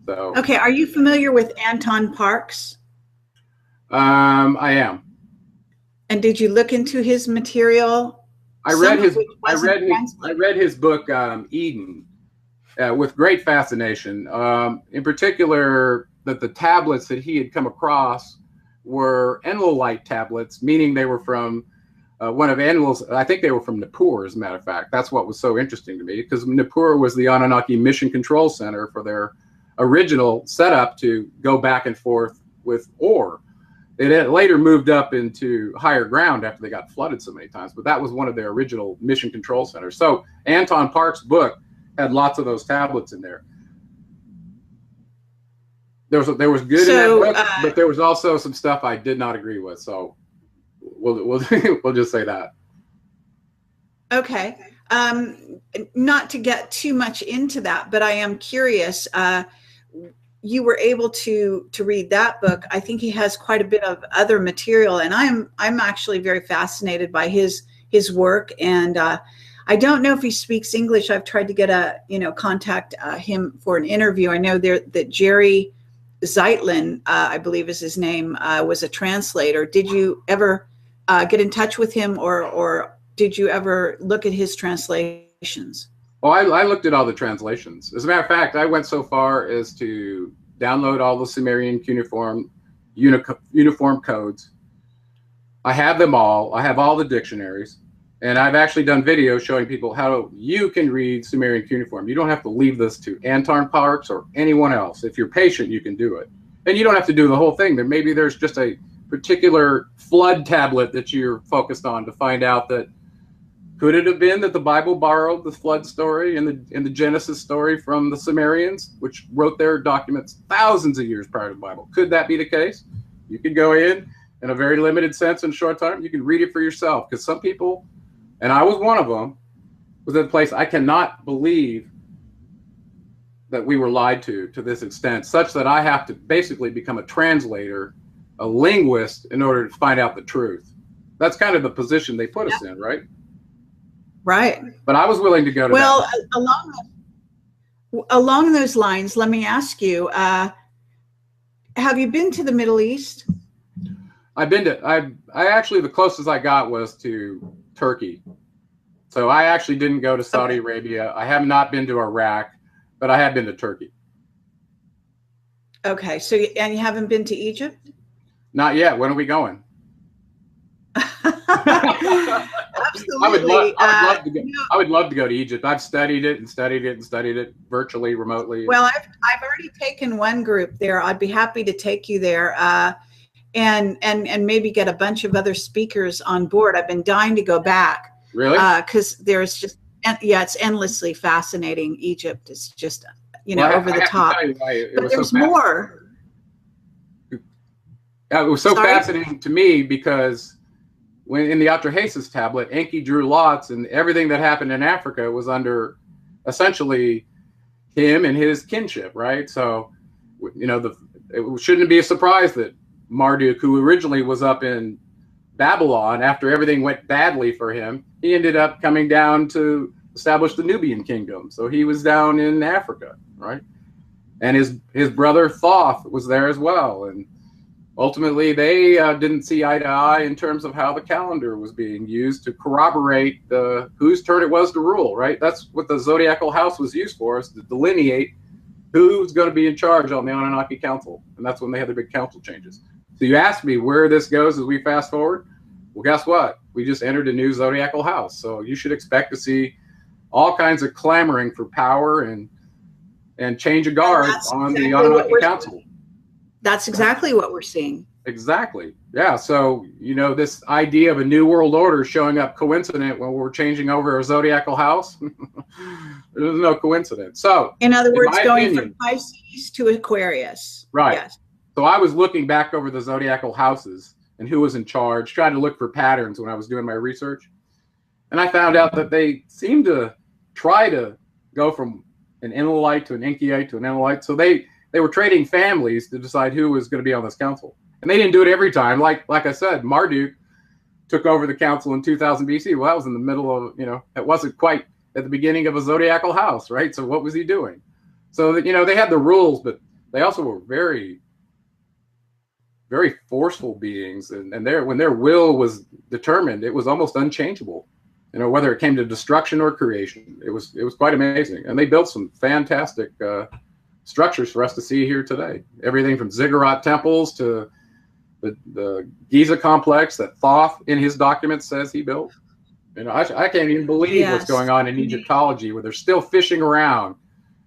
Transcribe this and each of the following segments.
So, okay, are you familiar with Anton Parks? I am. And did you look into his material? I read his book, Eden, with great fascination. In particular, that the tablets that he had come across were Enlilite tablets, meaning they were from one of Enlil's. I think they were from Nibiru, as a matter of fact. That's what was so interesting to me, because Nibiru was the Anunnaki mission control center for their original setup to go back and forth with ore. It had later moved up into higher ground after they got flooded so many times, but that was one of their original mission control centers. So Anton Parks' book had lots of those tablets in there. There was good in that book, but there was also some stuff I did not agree with. So we'll just say that. Okay. Not to get too much into that, but I am curious. You were able to read that book. I think he has quite a bit of other material, and I'm actually very fascinated by his work. And I don't know if he speaks English. I've tried to get contact him for an interview. I know that Jerry Zeitlin, I believe is his name, was a translator. Did you ever get in touch with him, or did you ever look at his translations? Oh, I looked at all the translations. As a matter of fact, I went so far as to download all the Sumerian cuneiform uniform codes. I have them all. I have all the dictionaries. And I've actually done videos showing people how you can read Sumerian cuneiform. You don't have to leave this to Anton Parks or anyone else. If you're patient, you can do it. And you don't have to do the whole thing. Maybe there's just a particular flood tablet that you're focused on to find out that, could it have been that the Bible borrowed the flood story and the Genesis story from the Sumerians, which wrote their documents thousands of years prior to the Bible? Could that be the case? You could go in a very limited sense in short time. You can read it for yourself, because some people, and I was one of them, was at a place I cannot believe that we were lied to this extent, such that I have to basically become a translator, a linguist, in order to find out the truth. That's kind of the position they put us in, right? Right. But I was willing to go to that. Along those lines, let me ask you, have you been to the Middle East? I've been to, I actually, the closest I got was to Turkey. So I actually didn't go to Saudi Arabia. I have not been to Iraq, but I have been to Turkey. Okay. So, and you haven't been to Egypt? Not yet. When are we going? Absolutely. I would love to go to Egypt. I've studied it virtually, remotely. Well, I've already taken one group there. I'd be happy to take you there, and maybe get a bunch of other speakers on board. I've been dying to go back. Really? Because there's just, it's endlessly fascinating. Egypt is just, over the top. But there's more. It was so fascinating to me because when in the Atrahasis tablet, Enki drew lots, and everything that happened in Africa was under essentially him and his kinship, right? So, it shouldn't be a surprise that Marduk, who originally was up in Babylon, after everything went badly for him, he ended up coming down to establish the Nubian kingdom. So he was down in Africa, right? And his brother Thoth was there as well. And ultimately, they didn't see eye to eye in terms of how the calendar was being used to corroborate whose turn it was to rule, right? That's what the zodiacal house was used for, is to delineate who's going to be in charge on the Anunnaki Council. And that's when they had the big council changes. So you asked me where this goes as we fast forward. Well, guess what? We just entered a new zodiacal house. So you should expect to see all kinds of clamoring for power and change of guard on the Anunnaki Council. That's exactly what we're seeing. Exactly. Yeah. So, this idea of a new world order showing up coincident when we're changing over a zodiacal house, there's no coincidence. So, in other words, going from Pisces to Aquarius. Right. Yes. So I was looking back over the zodiacal houses and who was in charge, trying to look for patterns when I was doing my research. And I found out that they seemed to try to go from an Enlilite to an Enkiite to an Enlilite. So they were trading families to decide who was going to be on this council. And they didn't do it every time. Like I said, Marduk took over the council in 2000 BC. Well, that was in the middle of, it wasn't quite at the beginning of a zodiacal house, right? So what was he doing? So that, they had the rules, but they also were very, very forceful beings, and when their will was determined, it was almost unchangeable. You know, whether it came to destruction or creation, it was quite amazing. And they built some fantastic structures for us to see here today. Everything from ziggurat temples to the Giza complex that Thoth in his documents says he built. You know, I can't even believe what's going on in Egyptology, where they're still fishing around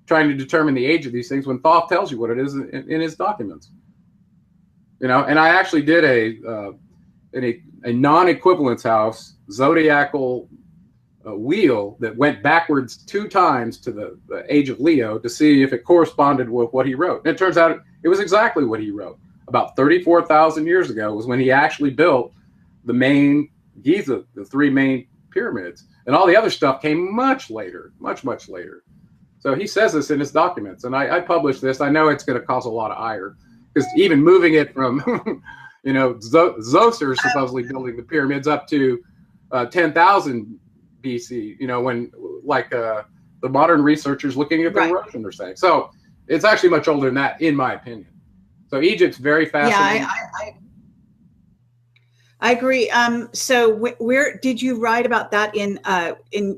trying to determine the age of these things when Thoth tells you what it is in his documents. You know, and I actually did a non-equivalence house zodiacal wheel that went backwards 2 times to the age of Leo to see if it corresponded with what he wrote. And it turns out it was exactly what he wrote. About 34,000 years ago was when he actually built the main Giza, the 3 main pyramids. And all the other stuff came much later, much later. So he says this in his documents, and I published this. I know it's going to cause a lot of ire, because even moving it from, you know, Zoser supposedly building the pyramids up to 10,000 BC, you know, when like the modern researchers looking at the Russian are saying. So it's actually much older than that, in my opinion. So Egypt's very fascinating. Yeah, I agree. So where did you write about that, in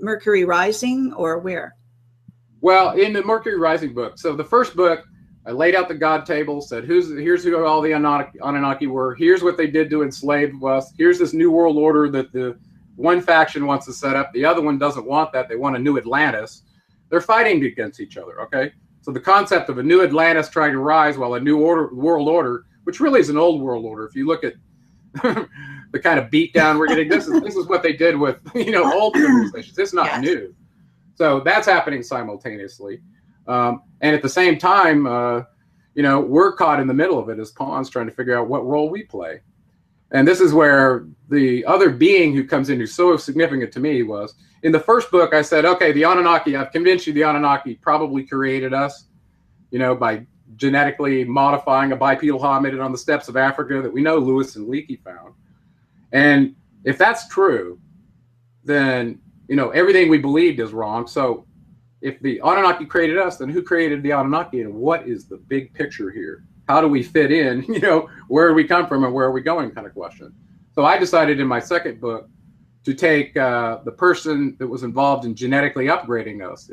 Mercury Rising, or where? Well, in the Mercury Rising book. So the first book, I laid out the God table, said here's who all the Anunnaki were. Here's what they did to enslave us. Here's this new world order that the one faction wants to set up. The other one doesn't want that. They want a new Atlantis. They're fighting against each other, okay? So the concept of a new Atlantis trying to rise while a new world order, which really is an old world order. If you look at the kind of beatdown we're getting, this is what they did with, you know, old civilizations. It's not new. So that's happening simultaneously. And at the same time, you know, we're caught in the middle of it as pawns trying to figure out what role we play. And this is where the other being who comes in who's so significant to me was, in the first book, I said, okay, the Anunnaki, I've convinced you the Anunnaki probably created us, you know, by genetically modifying a bipedal hominid on the steppes of Africa that we know Lewis and Leakey found. And if that's true, then, you know, everything we believed is wrong. So if the Anunnaki created us, then who created the Anunnaki, and what is the big picture here? How do we fit in? You know, where do we come from and where are we going, kind of question. So I decided in my second book to take the person that was involved in genetically upgrading us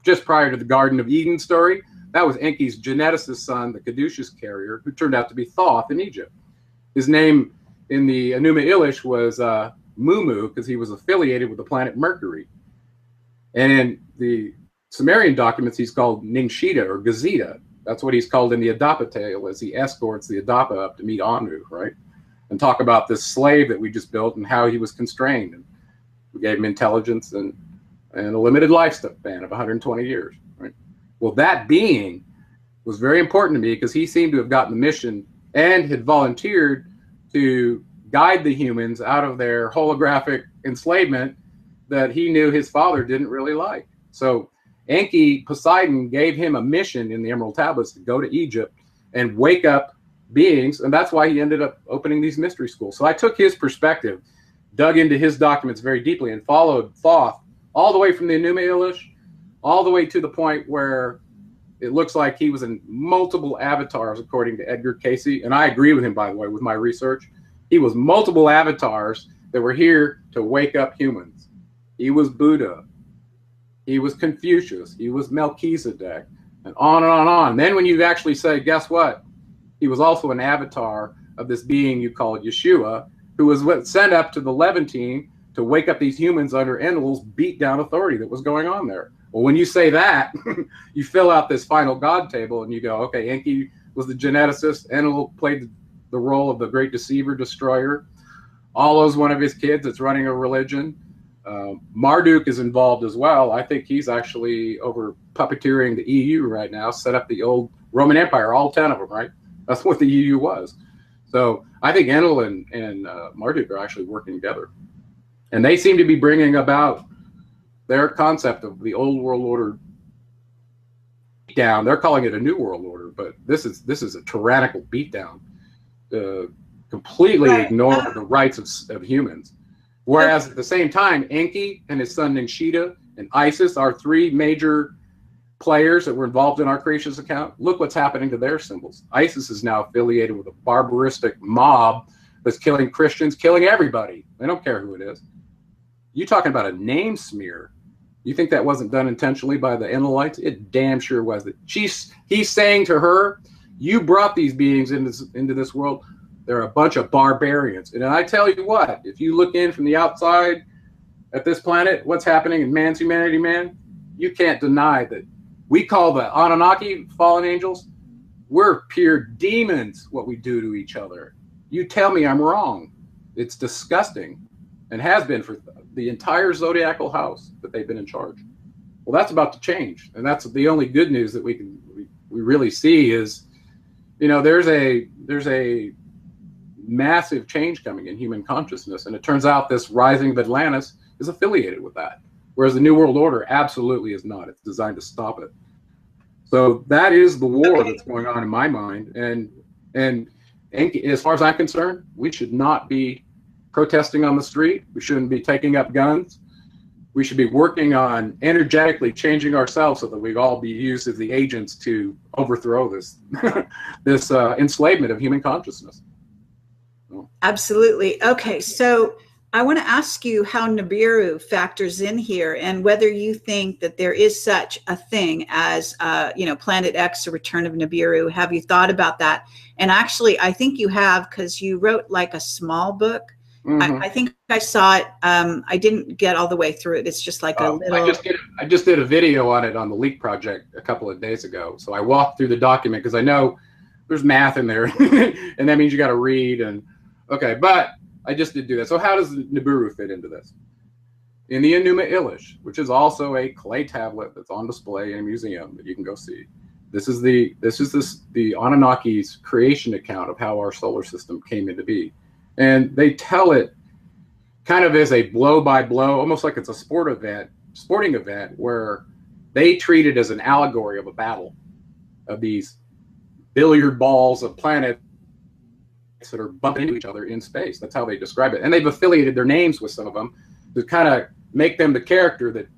just prior to the Garden of Eden story. That was Enki's geneticist son, the Caduceus carrier, who turned out to be Thoth in Egypt. His name in the Enuma Elish was Mumu, because he was affiliated with the planet Mercury. And in the Sumerian documents, he's called Ningshita or Gazeta. That's what he's called in the Adapa tale, as he escorts the Adapa up to meet Anu, right? And talk about this slave that we just built and how he was constrained. And we gave him intelligence and a limited lifespan of 120 years, right? Well, that being was very important to me because he seemed to have gotten the mission and had volunteered to guide the humans out of their holographic enslavement that he knew his father didn't really like. So Enki, Poseidon, gave him a mission in the Emerald Tablets to go to Egypt and wake up beings, and that's why he ended up opening these mystery schools. So I took his perspective, dug into his documents very deeply, and followed Thoth all the way from the Enuma Elish, all the way to the point where it looks like he was in multiple avatars, according to Edgar Casey. And I agree with him, by the way, with my research. He was multiple avatars that were here to wake up humans. He was Buddha. He was Confucius. He was Melchizedek, and on and on and on. Then when you actually say, guess what? He was also an avatar of this being you called Yeshua, who was sent up to the Levantine to wake up these humans under Enlil's beat-down authority that was going on there. Well, when you say that, you fill out this final God table, and you go, okay, Enki was the geneticist. Enlil played the role of the great deceiver, destroyer. Allah's one of his kids that's running a religion. Marduk is involved as well. I think he's actually over puppeteering the EU right now, set up the old Roman Empire, all 10 of them, right? That's what the EU was. So I think Enlil and Marduk are actually working together. And they seem to be bringing about their concept of the old world order down. They're calling it a new world order, but this is a tyrannical beatdown, completely ignore the rights of humans. Whereas at the same time, Enki and his son Ningshita and Isis are 3 major players that were involved in our Creationist account, look what's happening to their symbols. ISIS is now affiliated with a barbaristic mob that's killing Christians, killing everybody. They don't care who it is. You talking about a name smear? You think that wasn't done intentionally by the Enelites? It damn sure was. He's saying to her, you brought these beings into this world. They're a bunch of barbarians. And I tell you what, if you look in from the outside at this planet, what's happening in man's humanity, man, you can't deny that we call the Anunnaki fallen angels. We're pure demons, what we do to each other. You tell me I'm wrong. It's disgusting, and has been for the entire zodiacal house that they've been in charge. Well, that's about to change, and that's the only good news that we really see is, you know, there's a massive change coming in human consciousness, and it turns out this rising of Atlantis is affiliated with that, whereas the New World Order absolutely is not. It's designed to stop it. So that is the war that's going on in my mind, and as far as I'm concerned, we should not be protesting on the street. We shouldn't be taking up guns. We should be working on energetically changing ourselves so that we all be used as the agents to overthrow this this enslavement of human consciousness. Absolutely. Okay, so I want to ask you how Nibiru factors in here, and whether you think that there is such a thing as, you know, Planet X, a return of Nibiru. Have you thought about that? And actually, I think you have, because you wrote like a small book. Mm-hmm. I think I saw it. I didn't get all the way through it. It's just like a little. I just did a video on it on the Leak Project a couple of days ago. So I walked through the document because I know there's math in there, and that means you got to read. And okay, but I just did do that. So how does Nibiru fit into this? In the Enuma Elish, which is also a clay tablet that's on display in a museum that you can go see. This is the Anunnaki's creation account of how our solar system came into being. And they tell it kind of as a blow by blow, almost like it's a sporting event where they treat it as an allegory of a battle of these billiard balls of planets that are bumping into each other in space. That's how they describe it. And they've affiliated their names with some of them to kind of make them the character that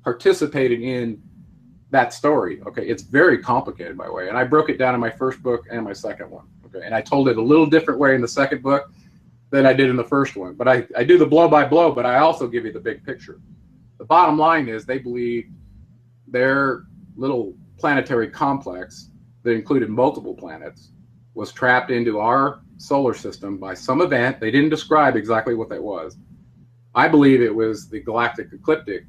participated in that story. Okay, it's very complicated, by the way. And I broke it down in my first book and my second one. Okay, and I told it a little different way in the second book than I did in the first one. But I do the blow by blow, but I also give you the big picture. The bottom line is they believe their little planetary complex that included multiple planets was trapped into our solar system by some event. They didn't describe exactly what that was. I believe it was the galactic ecliptic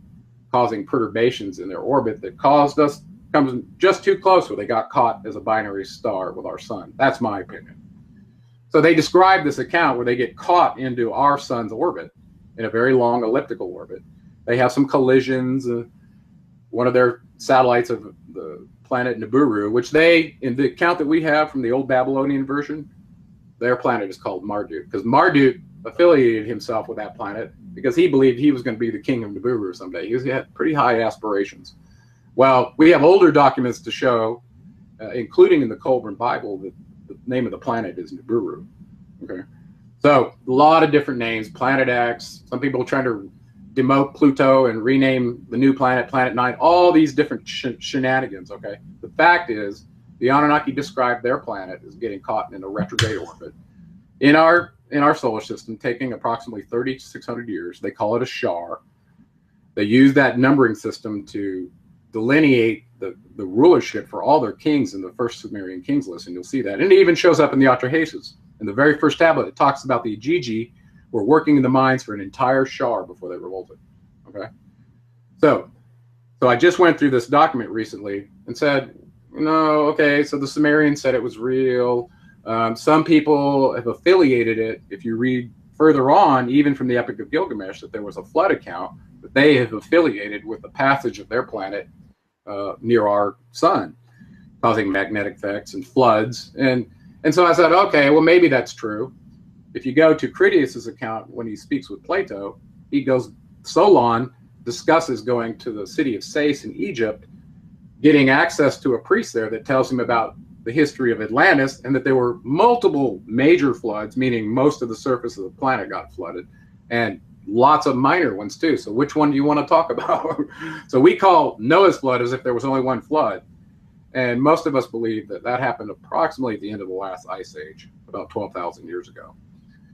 causing perturbations in their orbit that caused us come just too close where they got caught as a binary star with our sun. That's my opinion. So they describe this account where they get caught into our sun's orbit in a very long elliptical orbit. They have some collisions. One of their satellites of the planet Nibiru, which they, in the account that we have from the old Babylonian version, their planet is called Marduk, because Marduk affiliated himself with that planet because he believed he was going to be the king of Nibiru someday. He had pretty high aspirations. Well, we have older documents to show, including in the Colburn Bible, that the name of the planet is Nibiru. Okay, so a lot of different names. Planet X. Some people are trying to demote Pluto and rename the new planet Planet 9. All these different shenanigans. Okay, the fact is, the Anunnaki described their planet as getting caught in a retrograde orbit in our solar system, taking approximately 3,600 years. They call it a Shar. They use that numbering system to delineate the rulership for all their kings in the first Sumerian kings list, and you'll see that. And it even shows up in the Atrahasis. In the very first tablet, it talks about the Igigi were working in the mines for an entire Shar before they revolted. Okay, so I just went through this document recently and said, no, okay, so the Sumerians said it was real. Some people have affiliated it. If you read further on, even from the Epic of Gilgamesh, that there was a flood account that they have affiliated with the passage of their planet near our sun, causing magnetic effects and floods. And so I said, okay, well, maybe that's true. If you go to Critias's account, when he speaks with Plato, he goes, Solon discusses going to the city of Sais in Egypt, getting access to a priest there that tells him about the history of Atlantis and that there were multiple major floods, meaning most of the surface of the planet got flooded. And lots of minor ones too. So which one do you want to talk about? So we call Noah's flood as if there was only one flood. And most of us believe that that happened approximately at the end of the last ice age, about 12,000 years ago.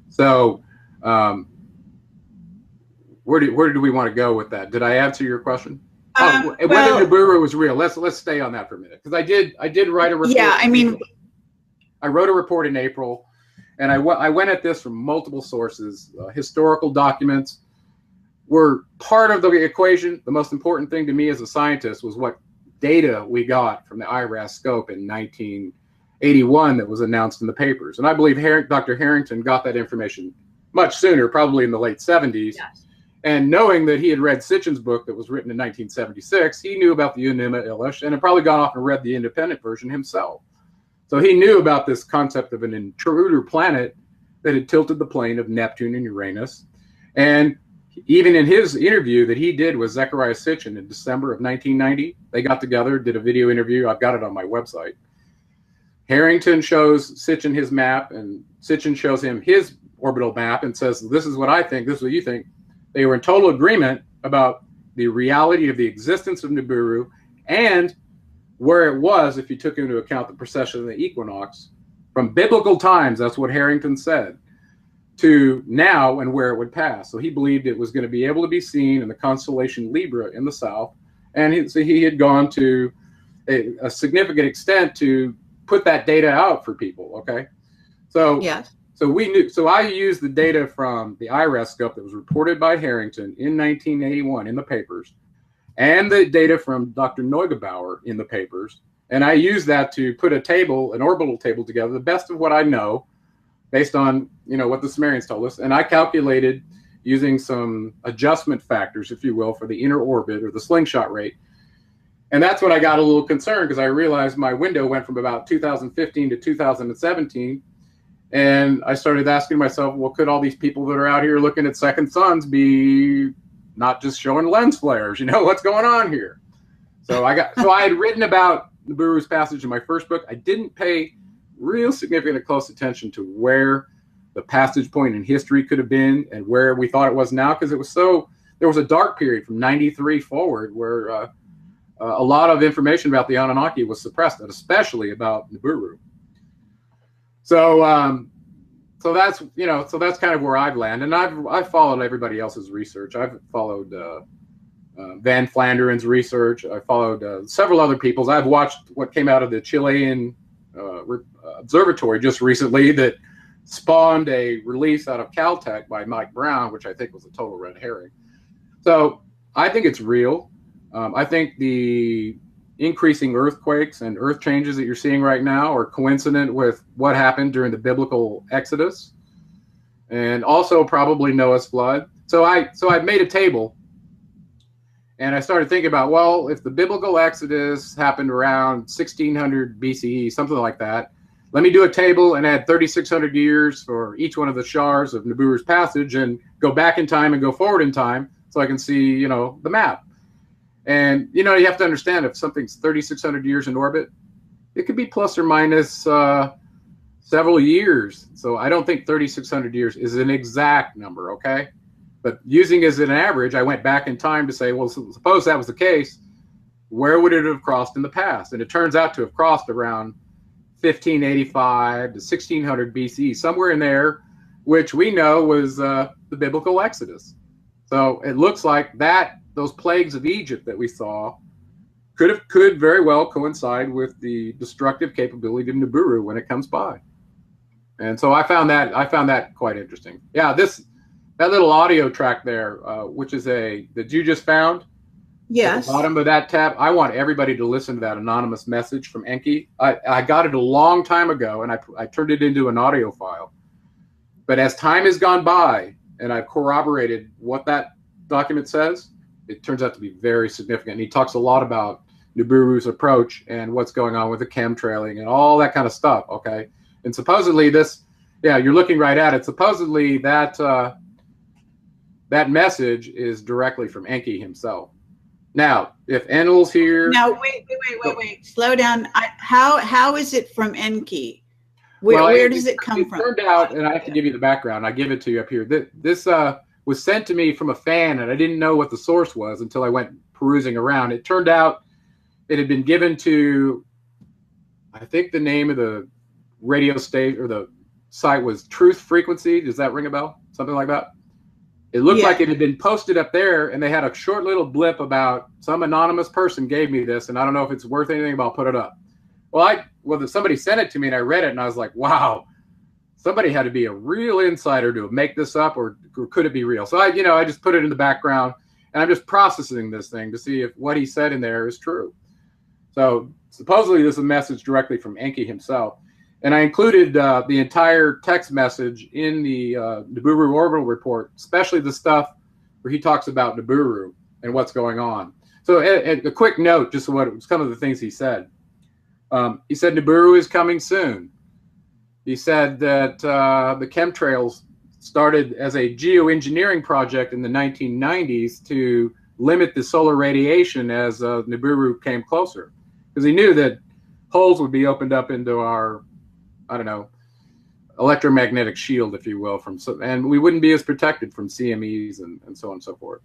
So where do we want to go with that? Did I answer your question? Whether Nibiru was real. Let's stay on that for a minute, because I did write a report. Yeah, I mean, I wrote a report in April, and I went at this from multiple sources. Historical documents were part of the equation. The most important thing to me as a scientist was what data we got from the IRAS scope in 1981 that was announced in the papers. And I believe Dr. Harrington got that information much sooner, probably in the late 70s. yes. And knowing that he had read Sitchin's book that was written in 1976, he knew about the Enuma Elish and had probably gone off and read the independent version himself. So he knew about this concept of an intruder planet that had tilted the plane of Neptune and Uranus. And even in his interview that he did with Zecharia Sitchin in December of 1990, they got together, did a video interview. I've got it on my website. Harrington shows Sitchin his map, and Sitchin shows him his orbital map and says, this is what I think, this is what you think. They were in total agreement about the reality of the existence of Nibiru and where it was if you took into account the precession of the equinox from biblical times, that's what Harrington said, to now and where it would pass. So he believed it was going to be able to be seen in the constellation Libra in the south. And so he had gone to a significant extent to put that data out for people, okay? So yes. So we knew. So I used the data from the IRAS scope that was reported by Harrington in 1981 in the papers, and the data from Dr. Neugebauer in the papers, and I used that to put a table, an orbital table together, the best of what I know, based on what the Sumerians told us, and I calculated using some adjustment factors, if you will, for the inner orbit or the slingshot rate. And that's when I got a little concerned, because I realized my window went from about 2015 to 2017. And I started asking myself, well, could all these people that are out here looking at second suns be not just showing lens flares? What's going on here? So I had written about Nibiru's passage in my first book. I didn't pay real significant close attention to where the passage point in history could have been and where we thought it was now, because there was a dark period from 93 forward where a lot of information about the Anunnaki was suppressed, and especially about Nibiru. So that's kind of where I've landed, and I've followed everybody else's research. I've followed Van Flanderen's research. I followed several other people's. I've watched what came out of the Chilean observatory just recently that spawned a release out of Caltech by Mike Brown, which I think was a total red herring. So I think it's real. I think the increasing earthquakes and earth changes that you're seeing right now are coincident with what happened during the biblical Exodus, and also probably Noah's flood. So I made a table, and I started thinking about, well, if the biblical Exodus happened around 1600 BCE, something like that, let me do a table and add 3,600 years for each one of the shars of Nibiru's passage, and go back in time and go forward in time so I can see, the map. And, you have to understand, if something's 3,600 years in orbit, it could be plus or minus several years. So I don't think 3,600 years is an exact number, okay? But using as an average, I went back in time to say, well, suppose that was the case, where would it have crossed in the past? And it turns out to have crossed around 1585 to 1600 BC, somewhere in there, which we know was the biblical Exodus. So it looks like those plagues of Egypt that we saw could very well coincide with the destructive capability of Nibiru when it comes by. And so I found that quite interesting. Yeah, that little audio track there, which is that you just found. Yes. At the bottom of that tab, I want everybody to listen to that anonymous message from Enki. I got it a long time ago, and I turned it into an audio file. But as time has gone by, and I've corroborated what that document says, it turns out to be very significant. And he talks a lot about Nibiru's approach and what's going on with the chemtrailing and all that kind of stuff, okay? And supposedly you're looking right at it. Supposedly that message is directly from Enki himself. Now, if Enlil's here... Now, wait. Slow down. How is it from Enki? Where does it come from? It turned out, and I have to give you the background. I give it to you up here. was sent to me from a fan, and I didn't know what the source was until I went perusing around. It turned out it had been given to, I think the name of the radio station or the site was Truth Frequency. Does that ring a bell? Something like that. It looked like it had been posted up there, and they had a short little blip about some anonymous person gave me this, and I don't know if it's worth anything, but I'll put it up. Well, somebody sent it to me, and I read it, and I was like, wow, somebody had to be a real insider to make this up, or could it be real? So I just put it in the background, and I'm just processing this thing to see if what he said in there is true. So supposedly this is a message directly from Enki himself. And I included the entire text message in the Nibiru orbital report, especially the stuff where he talks about Nibiru and what's going on. So a quick note, just some of the things he said. He said Nibiru is coming soon. He said that the chemtrails started as a geoengineering project in the 1990s to limit the solar radiation as Nibiru came closer. Because he knew that holes would be opened up into our, I don't know, electromagnetic shield, if you will, and we wouldn't be as protected from CMEs and so on and so forth.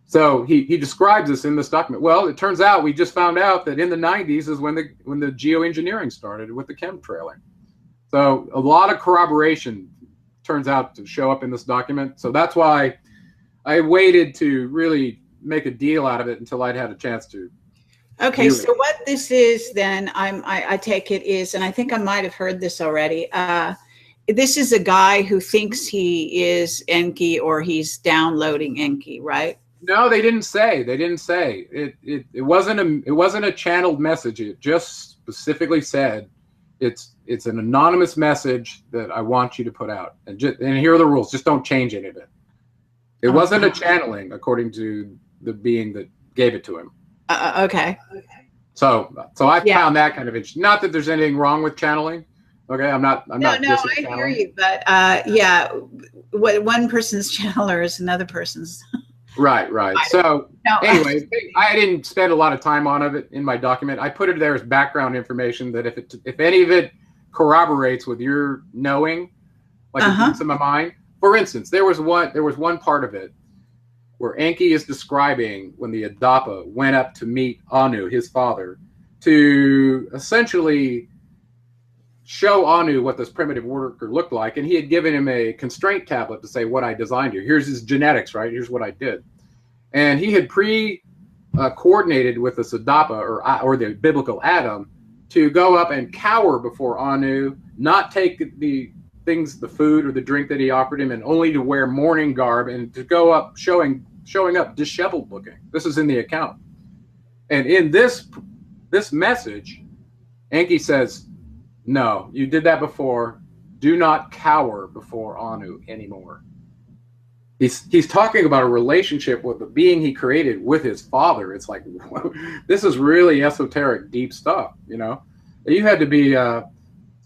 So he describes this in this document. Well, it turns out we just found out that in the 90s is when the geoengineering started with the chemtrailing. So a lot of corroboration turns out to show up in this document. So that's why I waited to really make a deal out of it until I'd had a chance to. Okay, so what this is then, I take it is, and I think I might have heard this already, this is a guy who thinks he is Enki, or he's downloading Enki, right? No, they didn't say. They didn't say. It wasn't a channeled message. It just specifically said it's an anonymous message that I want you to put out. And here are the rules. Just don't change any of it. It wasn't a channeling, according to the being that gave it to him. Okay. So I found that kind of interesting. Not that there's anything wrong with channeling. Okay, I'm not. No, I hear you, but yeah, what one person's channeler is another person's. Right. So anyway, I didn't spend a lot of time on it in my document. I put it there as background information that if any of it corroborates with your knowing, like some of mine. For instance, there was one part of it where Enki is describing when the Adapa went up to meet Anu, his father, to essentially show Anu what this primitive worker looked like. And he had given him a constraint tablet to say, what I designed here. Here's his genetics, right? Here's what I did. And he had coordinated with this Adapa, or the biblical Adam, to go up and cower before Anu, not take the food or the drink that he offered him, and only to wear mourning garb and to go up showing up disheveled looking. This is in the account. And in this message, Enki says, no, you did that before. Do not cower before Anu anymore. He's talking about a relationship with the being he created with his father. It's like, whoa, this is really esoteric, deep stuff, you know? You had to be, so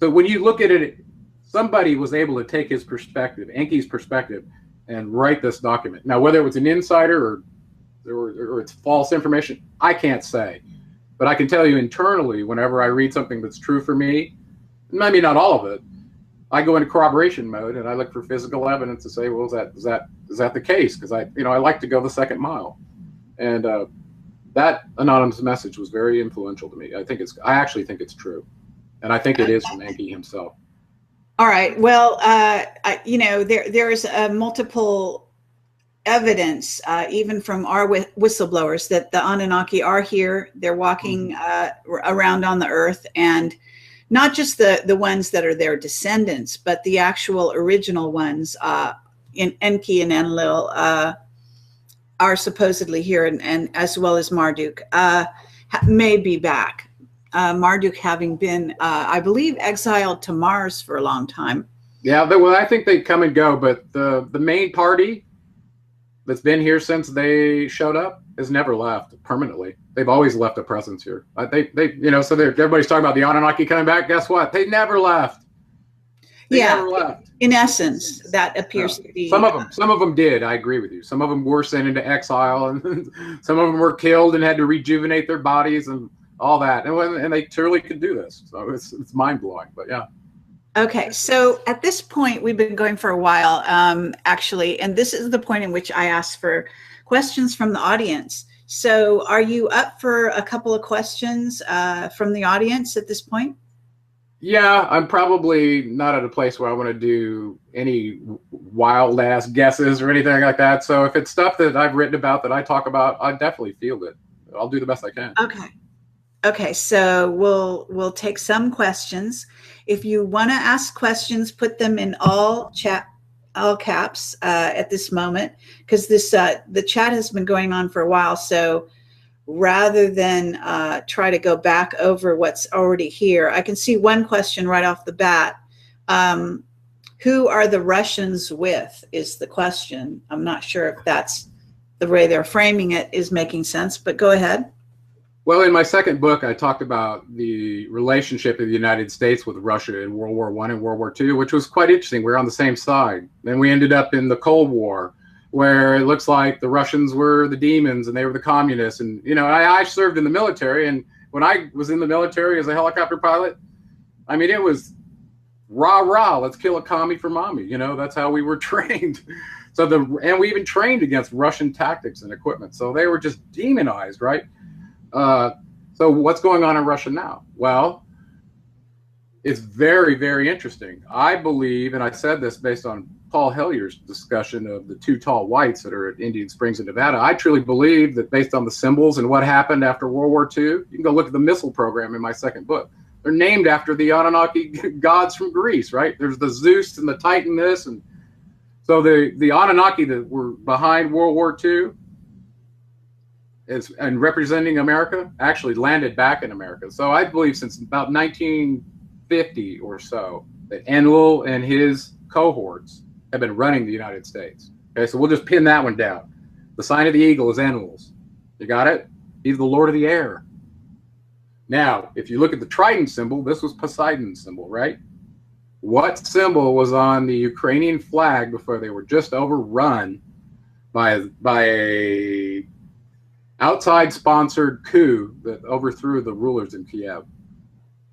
when you look at it, somebody was able to take his perspective, Enki's perspective, and write this document. Now, whether it was an insider or it's false information, I can't say. But I can tell you internally, whenever I read something that's true for me, maybe not all of it, I go into corroboration mode and I look for physical evidence to say, well, is that the case? Because I like to go the second mile. And that anonymous message was very influential to me. I actually think it's true. And I think it is from Enki himself. All right. Well, there's multiple evidence, even from our whistleblowers, that the Anunnaki are here. They're walking around on the earth, and not just the ones that are their descendants, but the actual original ones in Enki and Enlil are supposedly here, and as well as Marduk may be back. Marduk having been, I believe, exiled to Mars for a long time. Yeah, well, I think they come and go, but the main party that's been here since they showed up has never left permanently. They've always left a presence here. So everybody's talking about the Anunnaki coming back. Guess what? They never left. They never left. In essence, that appears to be. Some of them did. I agree with you. Some of them were sent into exile, and some of them were killed and had to rejuvenate their bodies and all that, and they truly could do this. So it's mind blowing. But yeah. Okay, so at this point, we've been going for a while, actually, and this is the point in which I ask for questions from the audience. So are you up for a couple of questions from the audience at this point? Yeah, I'm probably not at a place where I want to do any wild ass guesses or anything like that. So if it's stuff that I've written about that I talk about, I definitely field it. I'll do the best I can. Okay. Okay, so we'll take some questions. If you want to ask questions, put them in all caps at this moment, because this the chat has been going on for a while. So rather than try to go back over what's already here, I can see one question right off the bat. Who are the Russians with is the question. I'm not sure if that's the way they're framing it is making sense, but go ahead. Well, in my second book, I talked about the relationship of the United States with Russia in World War I and World War II, which was quite interesting. We were on the same side. Then we ended up in the Cold War, where it looks like the Russians were the demons and they were the communists. And, you know, I served in the military. And when I was in the military as a helicopter pilot, I mean, it was rah, rah, let's kill a commie for mommy. You know, that's how we were trained. And we even trained against Russian tactics and equipment. So they were just demonized, right? So what's going on in Russia now? Well, it's very, very interesting. I believe, and I said this based on Paul Hellier's discussion of the two tall whites that are at Indian Springs in Nevada. I truly believe that based on the symbols and what happened after World War II, you can go look at the missile program in my second book. They're named after the Anunnaki gods from Greece, right? There's the Zeus and the Titan this. And so the Anunnaki that were behind World War II, and representing America actually landed back in America. So I believe since about 1950 or so that Enlil and his cohorts have been running the United States. Okay, so we'll just pin that one down. The sign of the eagle is Enlil's. You got it? He's the Lord of the air. Now, if you look at the trident symbol, this was Poseidon's symbol, right? What symbol was on the Ukrainian flag before they were just overrun by a outside sponsored coup that overthrew the rulers in Kiev?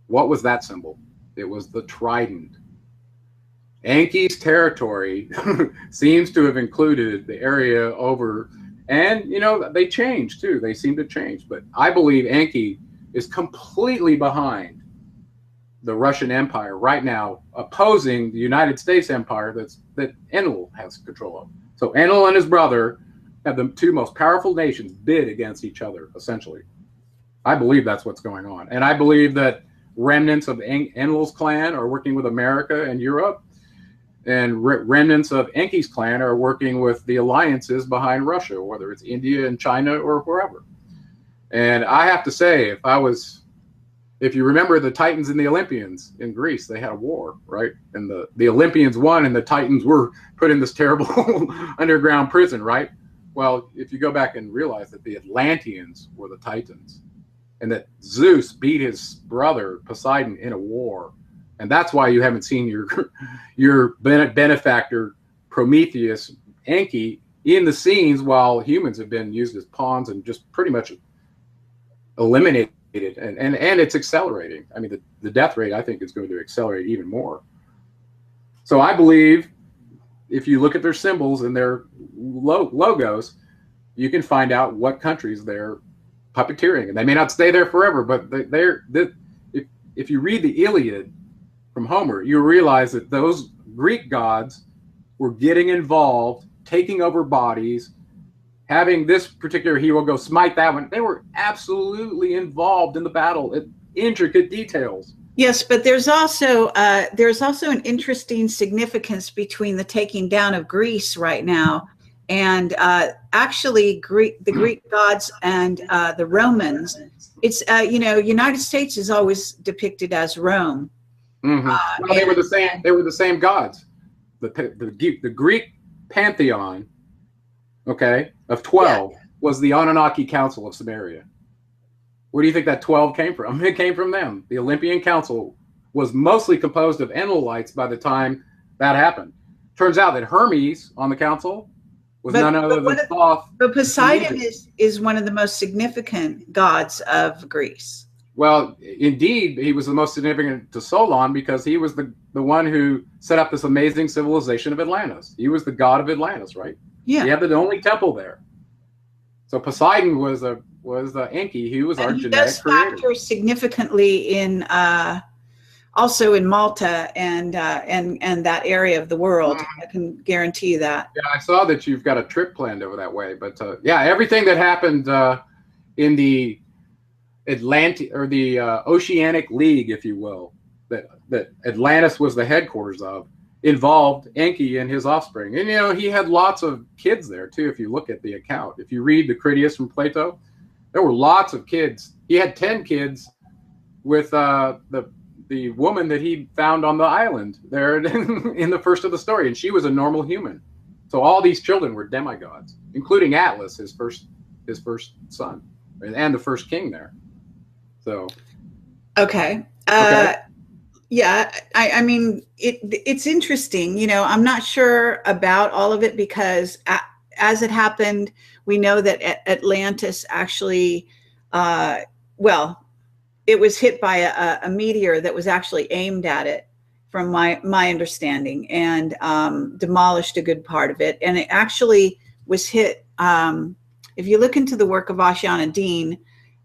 What was that symbol? It was the trident. Enki's territory seems to have included the area over, and you know, they changed too. They seem to change, but I believe Enki is completely behind the Russian Empire right now, opposing the United States Empire that Enlil has control of. So Enlil and his brother have the two most powerful nations bid against each other, essentially. I believe that's what's going on. And I believe that remnants of Enlil's clan are working with America and Europe, and remnants of Enki's clan are working with the alliances behind Russia, whether it's India and China or wherever. And I have to say, if you remember the Titans and the Olympians in Greece, they had a war, right? And the Olympians won and the Titans were put in this terrible underground prison, right? Well, if you go back and realize that the Atlanteans were the Titans and that Zeus beat his brother Poseidon in a war. And that's why you haven't seen your benefactor Prometheus, Enki, in the scenes while humans have been used as pawns and just pretty much eliminated. And it's accelerating. I mean, the death rate, I think, is going to accelerate even more. So I believe if you look at their symbols and their logos, you can find out what countries they're puppeteering. And they may not stay there forever, but if you read the Iliad from Homer, you realize that those Greek gods were getting involved, taking over bodies, having this particular hero go smite that one. They were absolutely involved in the battle in intricate details. Yes, but there's also an interesting significance between the taking down of Greece right now and actually the Greek gods and the Romans. It's United States is always depicted as Rome. Mm-hmm. Well, they were the same. They were the same gods. The Greek pantheon, okay, of 12 was the Anunnaki Council of Samaria. Where do you think that 12 came from? It came from them. The Olympian Council was mostly composed of Enlilites by the time that happened. Turns out that Hermes on the council was none other than Thoth. But Poseidon is one of the most significant gods of Greece. Well, indeed, he was the most significant to Solon because he was the one who set up this amazing civilization of Atlantis. He was the god of Atlantis, right? Yeah. He had the only temple there. So Poseidon was the Enki. He was our genetic creator. Factor significantly in also in Malta and that area of the world. I can guarantee you that. Yeah, I saw that you've got a trip planned over that way. But yeah, everything that happened in the Atlantic or the Oceanic League, if you will, that Atlantis was the headquarters of, involved Enki and his offspring. And, you know, he had lots of kids there, too, if you look at the account. If you read the Critias from Plato, there were lots of kids. He had 10 kids with the woman that he found on the island there in the first of the story. And she was a normal human. So all these children were demigods, including Atlas, his first son, and the first king there. So. Okay. Yeah, I mean, it's interesting. You know, I'm not sure about all of it because as it happened, we know that Atlantis actually, well, it was hit by a meteor that was actually aimed at it, from my understanding, and demolished a good part of it. And it actually was hit. If you look into the work of Ashana Dean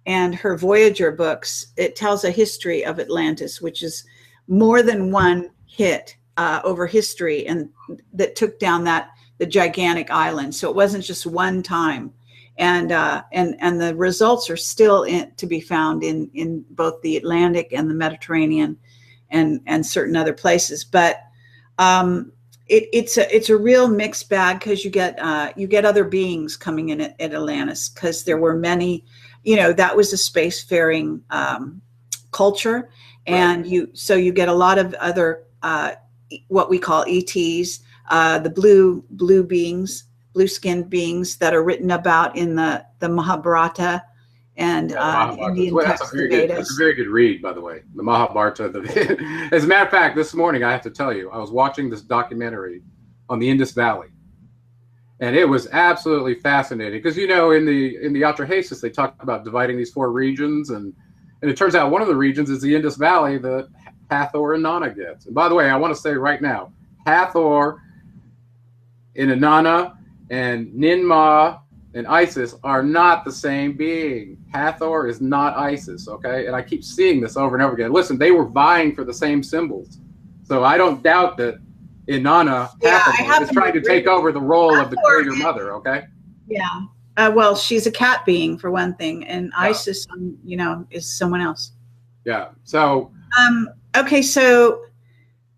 and her Voyager books, it tells a history of Atlantis, which is more than one hit over history, and that took down the gigantic island. So it wasn't just one time, and the results are still to be found in both the Atlantic and the Mediterranean, and certain other places. But it's a real mixed bag because you get other beings coming in at Atlantis, because there were many. You know, that was a spacefaring culture. And you get a lot of other what we call ETs, the blue beings, blue-skinned beings that are written about in the Mahabharata and Indian that's a very good read, by the way. The Mahabharata. As a matter of fact, this morning I have to tell you, I was watching this documentary on the Indus Valley, and it was absolutely fascinating because, you know, in the Atrahasis they talk about dividing these 4 regions, and it turns out one of the regions is the Indus Valley that Hathor and Nana gets. And by the way, I want to say right now, Hathor and Inanna and Ninmah and Isis are not the same being. Hathor is not Isis, okay? And I keep seeing this over and over again. Listen, they were vying for the same symbols. So I don't doubt that Inanna Hathor is trying to take over the role of the creator mother, okay? Yeah. Well, she's a cat being, for one thing, and Isis, you know, is someone else. Yeah. So. Okay. So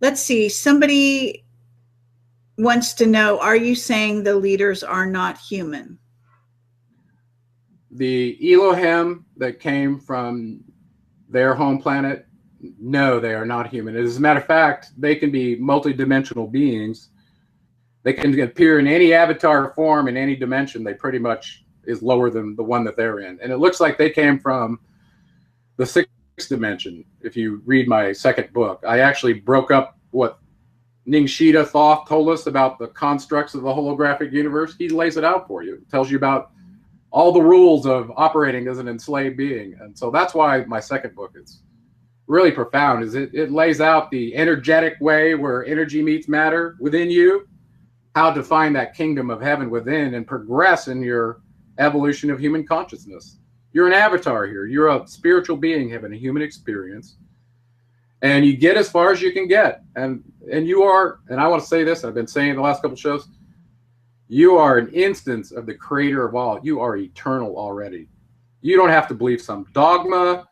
let's see. Somebody wants to know: are you saying the leaders are not human? The Elohim that came from their home planet, no, they are not human. As a matter of fact, they can be multidimensional beings. They can appear in any avatar form in any dimension. They pretty much is lower than the one that they're in. And it looks like they came from the 6th dimension. If you read my second book, I actually broke up what Ningshita Thoth told us about the constructs of the holographic universe. He lays it out for you. It tells you about all the rules of operating as an enslaved being. And so that's why my second book is really profound, is it lays out the energetic way where energy meets matter within you, how to find that kingdom of heaven within and progress in your evolution of human consciousness. You're an avatar here. You're a spiritual being having a human experience, and you get as far as you can get. And you are, and I want to say this, I've been saying it the last couple of shows, you are an instance of the creator of all. You are eternal already. You don't have to believe some dogma,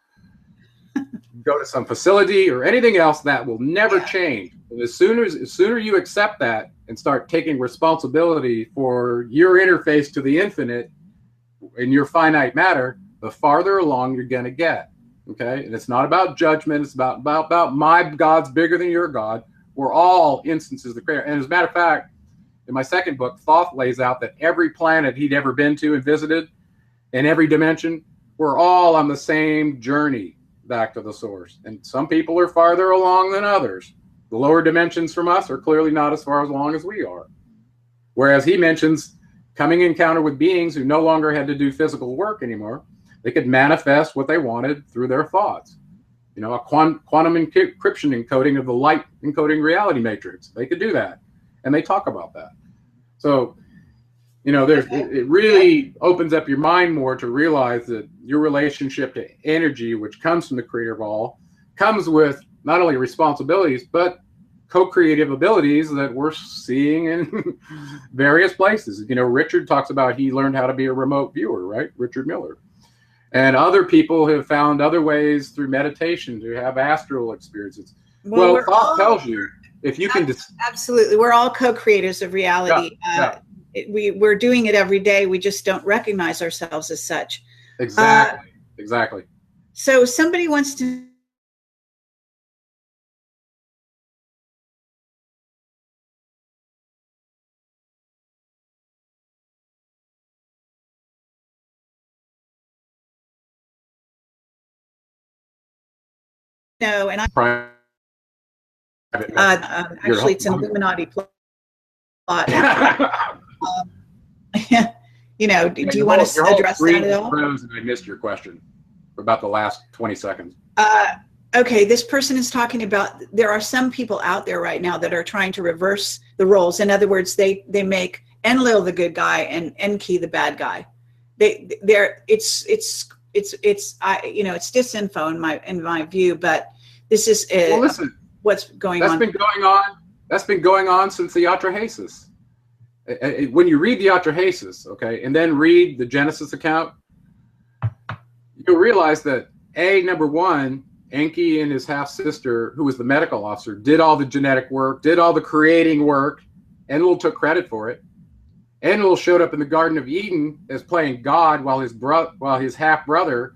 go to some facility or anything else that will never change. And as sooner you accept that and start taking responsibility for your interface to the infinite in your finite matter, the farther along you're going to get. Okay. And it's not about judgment. It's about my God's bigger than your God. We're all instances of the creator. And as a matter of fact, in my second book, Thoth lays out that every planet he'd ever been to and visited in every dimension, we're all on the same journey back to the source. And some people are farther along than others. The lower dimensions from us are clearly not as far along as we are. Whereas he mentions coming in encounter with beings who no longer had to do physical work anymore. They could manifest what they wanted through their thoughts. You know, a quantum encryption encoding of the light encoding reality matrix. They could do that. And they talk about that. So, you know, it really opens up your mind more to realize that your relationship to energy, which comes from the creator of all, comes with not only responsibilities, but co-creative abilities that we're seeing in various places. You know, Richard talks about he learned how to be a remote viewer, right? Richard Miller. And other people have found other ways through meditation to have astral experiences. Well, thought tells you if you can. Absolutely. We're all co-creators of reality. We're doing it every day. We just don't recognize ourselves as such. Exactly. Exactly. So somebody wants to know, and actually it's an Illuminati plot. You know, do you want to address that at all? I missed your question for about the last 20 seconds. Okay, this person is talking about there are some people out there right now that are trying to reverse the roles. In other words, they make Enlil the good guy and Enki the bad guy. It's disinfo in my view, but this is well, listen, what's going on. That's been going on since the Atrahasis. When you read the Atrahasis, okay, and then read the Genesis account, you'll realize that number one, Enki and his half sister, who was the medical officer, did all the genetic work, did all the creating work. Enlil took credit for it. Enlil showed up in the Garden of Eden as playing God, while his half brother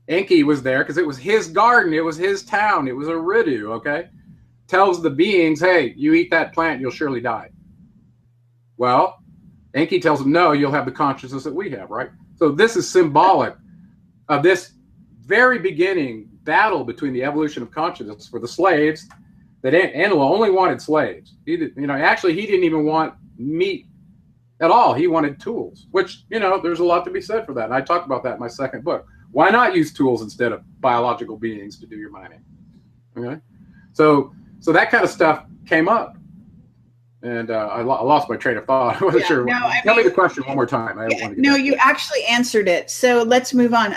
Enki was there because it was his garden, it was his town, it was a Ridu. Okay, tells the beings, hey, you eat that plant, you'll surely die. Well, Enki tells him, no, you'll have the consciousness that we have, right? So this is symbolic of this very beginning battle between the evolution of consciousness for the slaves. That Enlil only wanted slaves. He didn't even want meat at all. He wanted tools, which, you know, there's a lot to be said for that. And I talk about that in my second book. Why not use tools instead of biological beings to do your mining? Okay, so that kind of stuff came up. And I lost my train of thought. I wasn't sure. Tell me the question one more time. You actually answered it. So let's move on.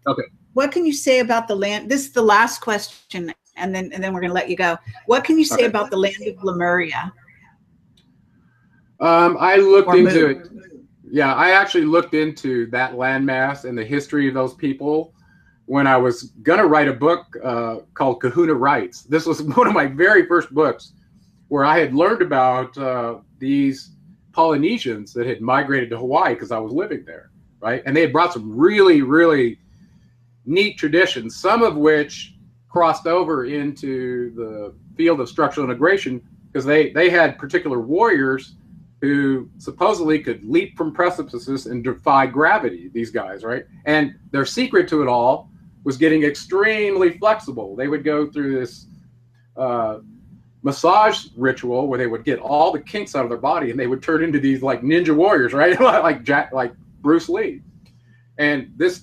Okay. What can you say about the land? This is the last question, and then we're going to let you go. What can you say about the land of Lemuria? I looked into it. Yeah, I actually looked into that landmass and the history of those people when I was going to write a book called Kahuna Writes. This was one of my very first books, where I had learned about these Polynesians that had migrated to Hawaii because I was living there, right? And they had brought some really, really neat traditions, some of which crossed over into the field of structural integration because they had particular warriors who supposedly could leap from precipices and defy gravity, these guys, right? And their secret to it all was getting extremely flexible. They would go through this massage ritual where they would get all the kinks out of their body and they would turn into these like ninja warriors, right? like Bruce Lee. And this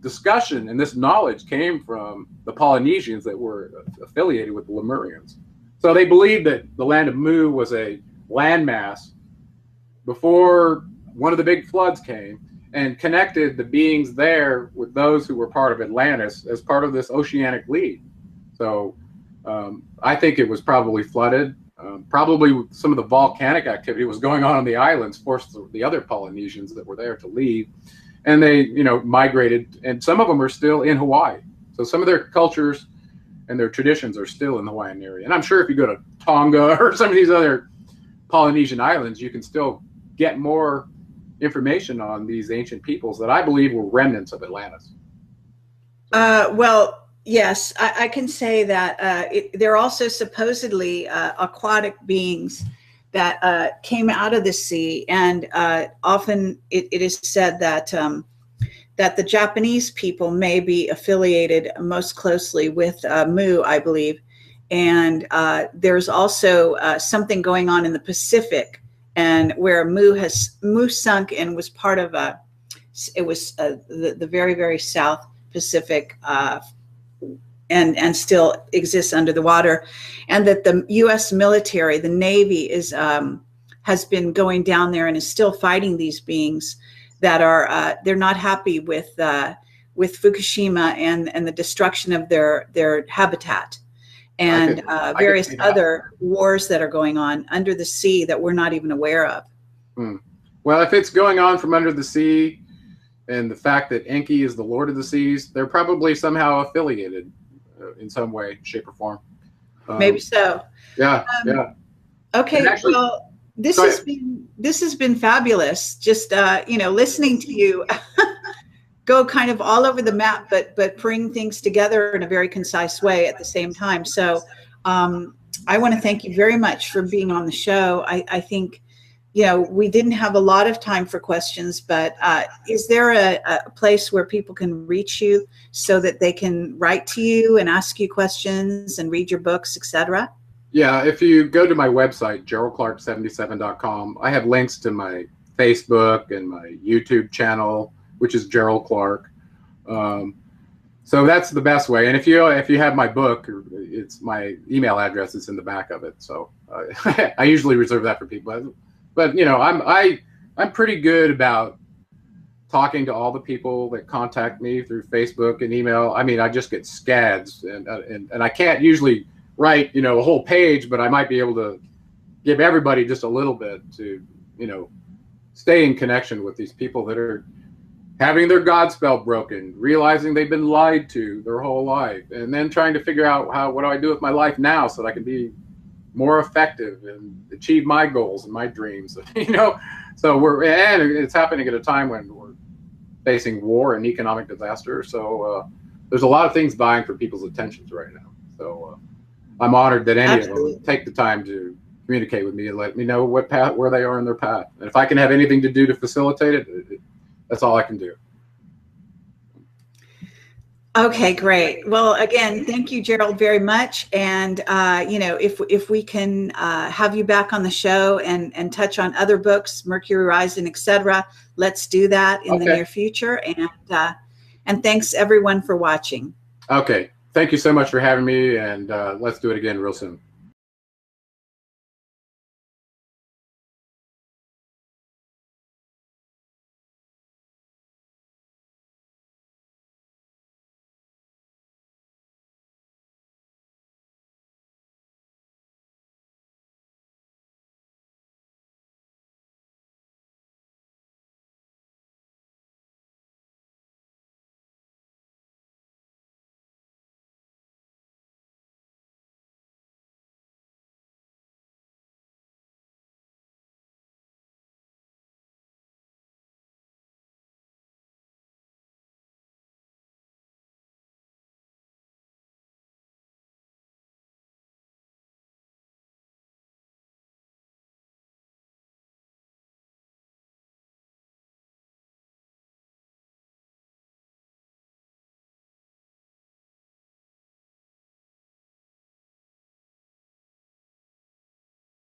discussion and this knowledge came from the Polynesians that were affiliated with the Lemurians. So they believed that the land of Mu was a landmass before one of the big floods came and connected the beings there with those who were part of Atlantis as part of this oceanic lead. So I think it was probably flooded. Probably some of the volcanic activity was going on the islands, forced the other Polynesians that were there to leave. And they, you know, migrated, and some of them are still in Hawaii. So some of their cultures and their traditions are still in the Hawaiian area. And I'm sure if you go to Tonga or some of these other Polynesian islands, you can still get more information on these ancient peoples that I believe were remnants of Atlantis. Well, yes, I can say that they're also supposedly aquatic beings that came out of the sea, and often it is said that that the Japanese people may be affiliated most closely with Mu, I believe, and there's also something going on in the Pacific, and where Mu sunk and was part of It was the very, very South Pacific, and still exists under the water, and that the U.S. military, the Navy, has been going down there and is still fighting these beings that are they're not happy with Fukushima and the destruction of their habitat, and various other wars that are going on under the sea that we're not even aware of. Well, if it's going on from under the sea, and the fact that Enki is the Lord of the Seas, they're probably somehow affiliated in some way, shape, or form. Maybe so. Yeah, yeah. Okay, actually, well, this has been fabulous. Just listening to you go kind of all over the map, but bring things together in a very concise way at the same time. So I want to thank you very much for being on the show. I think, we didn't have a lot of time for questions, but is there a place where people can reach you so that they can write to you and ask you questions and read your books, etc.? Yeah, if you go to my website, geraldclark77.com, I have links to my Facebook and my YouTube channel, which is Gerald Clark. So that's the best way. And if you have my book, it's my email address is in the back of it. So I usually reserve that for people. But I'm pretty good about talking to all the people that contact me through Facebook and email. I mean, I just get scads, and I can't usually write a whole page, but I might be able to give everybody just a little bit to stay in connection with these people that are having their God spell broken, realizing they've been lied to their whole life, and then trying to figure out what do I do with my life now so that I can be more effective and achieve my goals and my dreams. So it's happening at a time when we're facing war and economic disaster. So there's a lot of things vying for people's attentions right now. So I'm honored that any of them take the time to communicate with me and let me know where they are in their path. And if I can have anything to do to facilitate it, that's all I can do. Okay, great. Well, again, thank you, Gerald, very much. And if we can have you back on the show and touch on other books, Mercury Rising, etc., let's do that in the near future. And thanks everyone for watching. Okay, thank you so much for having me, and let's do it again real soon.